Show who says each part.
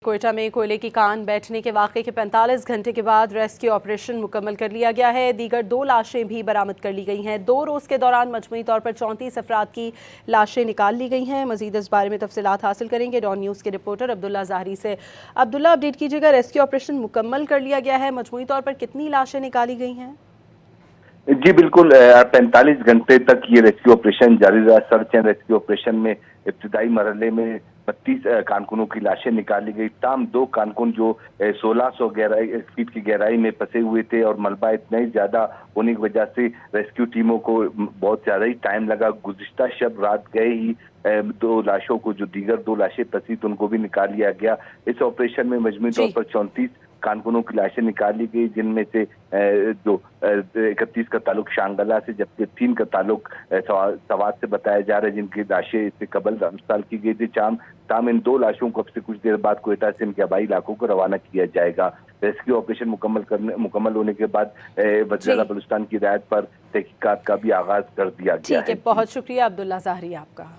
Speaker 1: कोयटा में कोयले की कान बैठने के वाक़े के 45 घंटे के बाद रेस्क्यू ऑपरेशन मुकम्मल कर लिया गया है। दीगर 2 लाशें भी बरामद कर ली गई हैं। 2 रोज़ के दौरान मजमूई तौर पर 34 अफराद की लाशें निकाल ली गई हैं। मज़ीद इस बारे में तफसीलात हासिल करेंगे डॉन न्यूज़ के रिपोर्टर अब्दुल्ला ज़ाहरी से। अब्दुल्ला, अपडेट कीजिएगा, रेस्क्यू ऑपरेशन मुकम्मल कर लिया गया है, मजमूई तौर पर कितनी लाशें निकाली गई हैं?
Speaker 2: जी बिल्कुल, 45 घंटे तक ये रेस्क्यू ऑपरेशन जारी रहा। सर्च एंड रेस्क्यू ऑपरेशन में इब्तिदाई मरहले में 32 कारकुनों की लाशें निकाली गई। ताम 2 कारकुन जो 1600 फीट की गहराई में फंसे हुए थे और मलबा इतना ही ज्यादा होने की वजह से रेस्क्यू टीमों को बहुत ज्यादा ही टाइम लगा। गुज़िश्ता शब रात गए ही 2 लाशों को, जो दीगर 2 लाशें फंसी तो उनको भी निकाल लिया गया। इस ऑपरेशन में मजमूई तौर पर 34 कारकुनों की लाशें निकाली गई, जिनमें से जो 31 का ताल्लुक शांगला से, जबकि 3 का ताल्लुक सवात से बताया जा रहा है, जिनकी लाशें इससे कबल अस्पताल की गई थी। ताम इन 2 लाशों को अब से कुछ देर बाद कोयटा से इनके आबाई इलाकों को रवाना किया जाएगा। रेस्क्यू ऑपरेशन मुकम्मल होने के बाद वज़ीर-ए-आज़म बलूचिस्तान की हिदायत पर तहकीकात का भी आगाज कर दिया गया है।
Speaker 1: ठीक है, बहुत शुक्रिया अब्दुल्ला ज़ाहरी आपका।